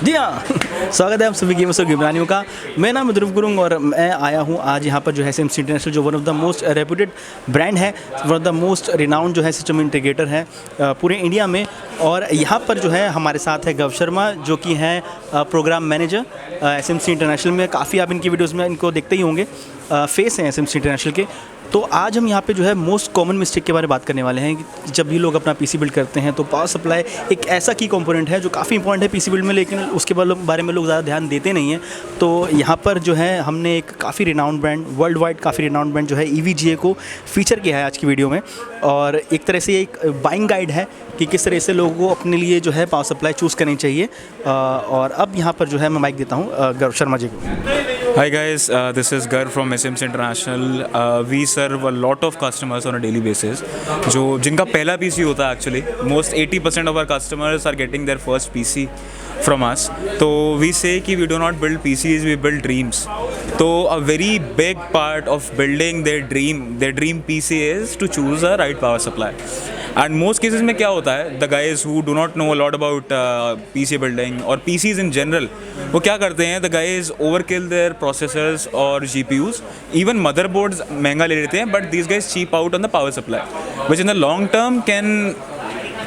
जी हाँ। स्वागत है आप सभी गेमर्स और गेमरानियों का। मेरा नाम है ध्रुव गुरुंग और मैं आया हूँ आज यहाँ पर जो है एसएमसी इंटरनेशनल, जो one of the most reputed brand है, one of the most renowned जो है सिस्टम इंटीग्रेटर है पूरे इंडिया में। और यहाँ पर जो है हमारे साथ है गौरव शर्मा, जो कि हैं प्रोग्राम मैनेजर एसएमसी इंटरनेशनल में। काफ़ी आप इनकी वीडियोज़ में इनको देखते ही होंगे, फेस हैं एसएमसी इंटरनेशनल के। तो आज हम यहाँ पे जो है मोस्ट कॉमन मिस्टेक के बारे में बात करने वाले हैं कि जब भी लोग अपना पीसी बिल्ड करते हैं तो पावर सप्लाई एक ऐसा की कंपोनेंट है जो काफ़ी इंपॉर्टेंट है पीसी बिल्ड में, लेकिन उसके बारे में लोग ज़्यादा ध्यान देते नहीं हैं। तो यहाँ पर जो है हमने एक काफ़ी रिनाउंड ब्रांड, वर्ल्ड वाइड काफ़ी रिनाउंड ब्रांड जो है EVGA को फीचर किया है आज की वीडियो में। और एक तरह से एक बाइंग गाइड है कि किस तरह से लोगों को अपने लिए जो है पावर सप्लाई चूज़ करनी चाहिए। और अब यहाँ पर जो है मैं माइक देता हूँ गौरव शर्मा जी को। Hi guys, this is Gar from SMC International. We serve a lot of customers on a daily basis. जो जिनका पहला PC होता है actually, most 80% of our customers are getting their first PC from us. तो we say कि we do not build PCs, we build dreams. तो a very big part of building their dream PC is to choose a right power supply. And most cases में क्या होता है, the guys who do not know a lot about PC building और PCs in general, वो क्या करते हैं, the guys overkill their processors और जीपीयूज, इवन मदरबोर्ड्स महंगा ले लेते हैं, but these guys cheap out on the power supply which in the long term can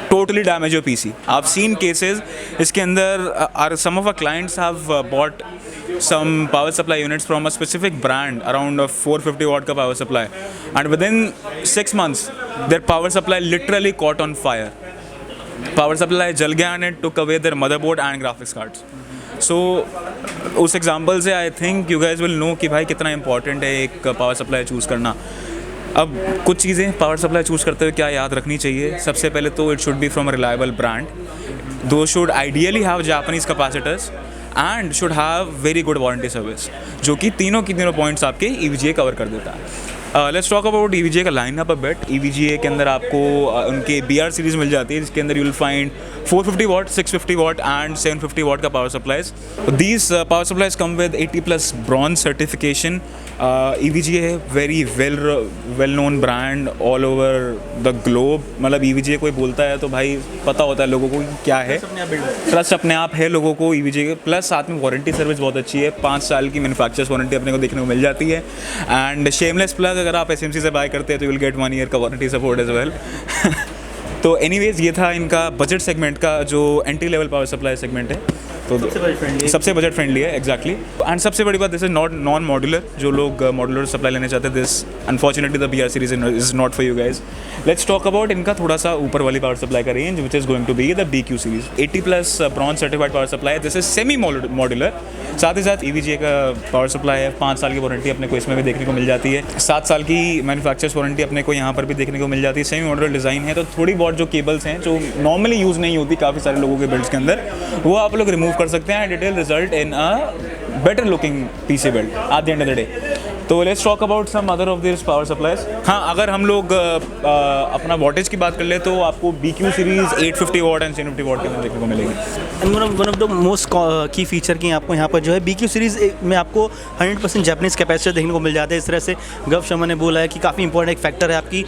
totally damage your PC. I've seen cases इसके अंदर some of our clients have bought some power supply units from a specific brand around a 450 watt का power supply, and within 6 months their power supply literally caught on fire. Power supply जल गया and it took away their motherboard and graphics cards. So उस example से I think you guys will know कि भाई कितना important है एक power supply choose करना। अब कुछ चीज़ें पावर सप्लाई चूज़ करते हुए क्या याद रखनी चाहिए, सबसे पहले तो it should be from a reliable brand, दो should ideally have Japanese capacitors and should have very good warranty service, जो कि तीनों पॉइंट्स आपके EVGA कवर कर देता है। लेट्स टॉक अबाउट EVGA का line up a bit. EVGA के अंदर आपको उनके BR सीरीज़ मिल जाती है, जिसके अंदर you will find 450 watt, 650 watt and 750 watt का power supplies. These power supplies come with 80+ bronze certification. EVGA है very well known brand all over the globe. मतलब EVGA कोई बोलता है तो भाई पता होता है लोगों को क्या है, ट्रस्ट अपने आप है लोगों को EVGA के। प्लस साथ में वारंटी सर्विस बहुत अच्छी है, 5 साल की मैन्युफैक्चरर्स वारंटी अपने को देखने को मिल जाती है। एंड शेमलेस प्लग, अगर आप SMC से बाय करते हैं तो यू विल गेट 1 ईयर का वारंटी सपोर्ट एज वेल। तो एनीवेज ये था इनका बजट सेगमेंट का जो entry level power supply segment है, तो सबसे बजट फ्रेंडली है एग्जैक्टली। एंड सबसे बड़ी बात, दिस इज नॉन मॉड्यूलर। जो लोग मॉड्यूलर सप्लाई लेने चाहते हैं, this unfortunately the BR series is not for you guys. Let's talk about इनका थोड़ा सा ऊपर वाली पावर सप्लाई का range, which is going to be the BQ series 80+ bronze certified power supply. This is semi modular. साथ ही साथ EVGA का पावर सप्लाई है, 5 साल की वारंटी अपने को इसमें भी देखने को मिल जाती है, 7 साल की मैन्युफैक्चरर्स वारंटी अपने को यहाँ पर भी देखने को मिल जाती है। सेमी मॉड्यूलर डिज़ाइन है, तो थोड़ी बहुत जो केबल्स हैं जो नॉर्मली यूज़ नहीं होती काफ़ी सारे लोगों के बिल्ड्स के अंदर, वो आप लोग रिमूव कर सकते हैं and it will result in a better looking PC build at the end of the day. तो let's talk about some other of this power supplies. हाँ, अगर हम लोग अपना वॉटेज की बात कर ले तो आपको BQ सीरीज़ 850 वाट एंड 750 वाट के अंदर देखने को मिलेगी। वन ऑफ द मोस्ट की फीचर की आपको यहाँ पर जो है BQ सीरीज़ में आपको 100% जापानीज़ कैपेसिटर देखने को मिल जाता है। इस तरह से गौरव शर्मा ने बोला है कि काफ़ी इंपॉर्टेंट एक फैक्टर है आपकी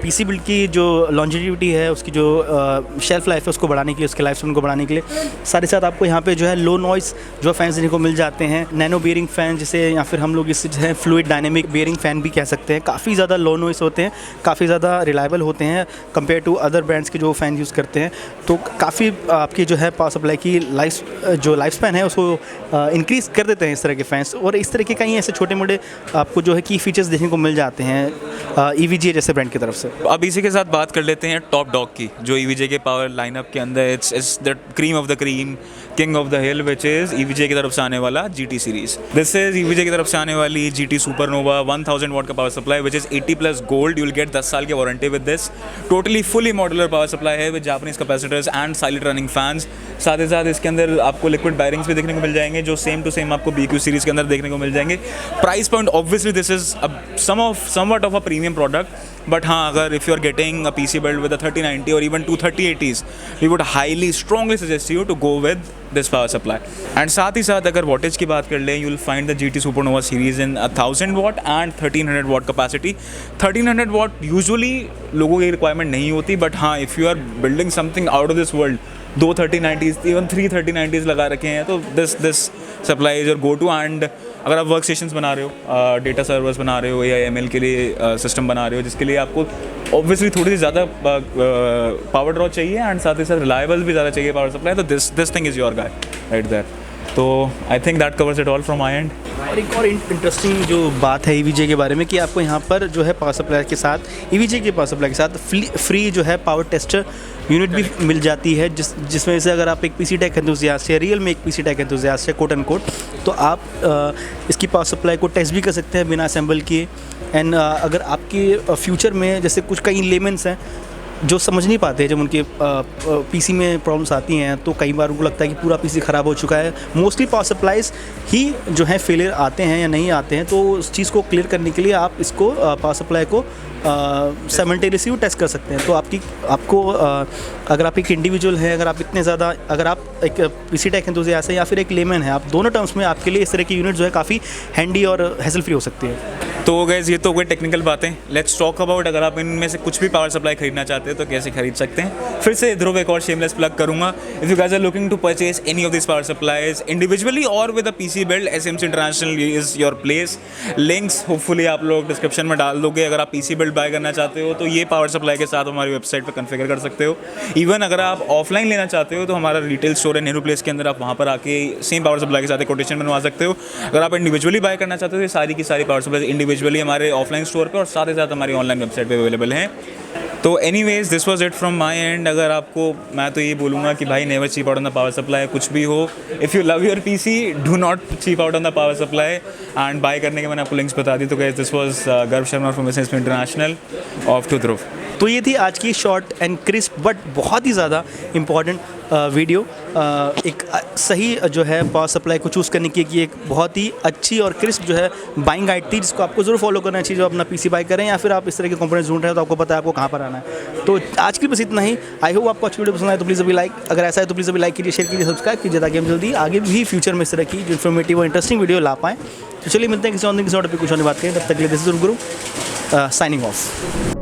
PC बिल्ड की जो लॉन्जिविटी है, उसकी जो शेल्फ लाइफ है उसको बढ़ाने के लिए, उसके लाइफ स्पैन को बढ़ाने के लिए। साथ ही साथ आपको यहाँ पे जो है लो नॉइस जो फैंस देखने को मिल जाते हैं, नैनो बियरिंग फ़ैन जिसे, या फिर हम लोग इससे जो है फ्लूइड डायनेमिक बियरिंग फ़ैन भी कह सकते हैं। काफ़ी ज़्यादा लो नॉइस होते हैं, काफ़ी ज़्यादा रिलायबल होते हैं कंपेयर टू अदर ब्रांड्स के जो फ़ैन यूज़ करते हैं। तो काफ़ी आपकी जो है पावर सप्लाई की लाइफ स्पैन है उसको इंक्रीज़ कर देते हैं इस तरह के फैंस। और इस तरह के कई ऐसे छोटे मोटे आपको जो है की फीचर्स देखने को मिल जाते हैं EVGA जैसे ब्रांड की तरफ से। अब इसी के साथ बात कर लेते हैं टॉप डॉग की, जो EVGA के पावर लाइनअप के अंदर it's the cream of the cream, king of the hill, which is EVGA की तरफ से आने वाला GT series. This is EVGA की तरफ से आने वाली GT सुपरनोवा 1000 वाट का power supply, which is 80+ gold. You will get 10 साल की warranty with this. Totally fully modular power supply है with Japanese capacitors and silent running fans. साथ ही साथ इसके अंदर आपको लिक्विड बैरिंग्स भी देखने को मिल जाएंगे, जो सेम टू सेम आपको BQ सीरीज़ के अंदर देखने को मिल जाएंगे। Price point obviously this is somewhat of a premium product, but हाँ, अगर if you are getting a PC build with a 3090 or even 2 3080s, we would highly strongly suggest you to go with this power supply. And साथ ही साथ अगर wattage की बात कर लें, you will find the GT Supernova series in 1000 watt and 1300 watt capacity. 1300 watt usually लोगों की requirement नहीं होती, but हाँ, if you are building something out of this world, दो 3090s इवन 3 3090s लगा रखे हैं। तो this supply is your go to. And अगर आप वर्क स्टेशंस बना रहे हो, डेटा सर्वर्स बना रहे हो या एमएल के लिए सिस्टम बना रहे हो, जिसके लिए आपको ऑब्वियसली थोड़ी सी ज़्यादा पावर ड्रॉ चाहिए एंड साथ ही साथ रिलायबल भी ज़्यादा चाहिए पावर सप्लाई, तो this thing is your guy right there. तो I think that covers it all from my end. और एक और इंटरेस्टिंग जो बात है EVGA के बारे में कि आपको यहाँ पर जो है पावर सप्लाई के साथ, EVGA के पावर सप्लाई के साथ फ्री जो है पावर टेस्टर यूनिट भी मिल जाती है, जिसमें से अगर आप एक PC टेक एंथुसियास्ट है, रियल में एक PC टेक एंथुसियास्ट है कोट एंड कोट, तो आप इसकी पावर सप्लाई को टेस्ट भी कर सकते हैं बिना असेंबल किए। एंड अगर आपके फ्यूचर में जैसे कुछ कई लेमेंस हैं जो समझ नहीं पाते जब उनके PC में प्रॉब्लम्स आती हैं, तो कई बार उनको लगता है कि पूरा PC ख़राब हो चुका है। मोस्टली पावर सप्लाईज ही जो है फेलियर आते हैं या नहीं आते हैं, तो उस चीज़ को क्लियर करने के लिए आप इसको पावर सप्लाई को साइमल्टेनियसली टेस्ट कर सकते हैं। तो आपको अगर आप एक इंडिविजुअल है, अगर आप एक PC टेक एंथुसियास्ट है या फिर एक लेमैन है, आप दोनों टर्म्स में आपके लिए इस तरह की यूनिट जो है काफ़ी हैंडी और हैसल फ्री हो सकती है। तो गाइस ये तो हो गई टेक्निकल बातें। लेट्स टॉक अबाउट अगर आप इनमें से कुछ भी पावर सप्लाई खरीदना चाहते हो तो कैसे खरीद सकते हैं। फिर से ध्रुव एक और शेमलेस प्लग करूंगा। If you guys are looking to purchase any of this power supplies individually और with a PC build, SMC international is your place. Links hopefully आप लोग डिस्क्रिप्शन में डाल दोगे। अगर आप PC बिल्ड बाय करना चाहते हो तो ये पावर सप्लाई के साथ हमारी वेबसाइट पर कन्फिगर कर सकते हो। इवन अगर आप ऑफलाइन लेना चाहते हो तो हमारा रिटेल स्टोर है नेहरू प्लेस के अंदर, आप वहाँ पर आके सेम पावर सप्लाई के साथ एक कोटेशन बनवा सकते हो। अगर आप इंडिविजुअली बाय करना चाहते हो तो सारी की सारी पावर सप्लाई इंडिविजुअली हमारे ऑफलाइन स्टोर पे और साथ ही साथ हमारी ऑनलाइन वेबसाइट पे अवेलेबल हैं। तो anyways this was it from my end. अगर आपको, मैं तो ये बोलूँगा कि भाई never cheap out on the power supply. कुछ भी हो, if you love your PC do not cheap out on the power supply. And buy करने के मैंने आपको लिंक्स बता दी। तो guys this was Garv Sharma from SMC international off to Dhruv. तो ये थी आज की शॉर्ट एंड क्रिस्प बट बहुत ही ज़्यादा इम्पॉर्टेंट वीडियो। एक सही जो है पावर सप्लाई को चूज़ करने की एक बहुत ही अच्छी और क्रिस्प जो है बाइंग गाइड थी, जिसको आपको ज़रूर फॉलो करना चाहिए जब अपना PC बाय करें या फिर आप इस तरह के कंपोनेंट्स ढूंढ रहे हैं तो आपको पता है आपको कहाँ पर आना है। तो आज के लिए बस इतना ही। आई होप आपको अच्छी वीडियो पसंद आए तो प्लीज़ अभी लाइक, अगर ऐसा है तो प्लीज़ अभी लाइक कीजिए, शेयर कीजिए, सब्सक्राइब कीजिए, ताकि हम जल्दी आगे भी फ्यूचर में इस तरह की जो इन्फॉर्मेटिव और इंटरेस्टिंग वीडियो ला पाएँ। तो चलिए मिलते हैं किसी और दिन किसी और टॉपिक कुछ और बात करें। तब तक के लिए this is Guru signing off.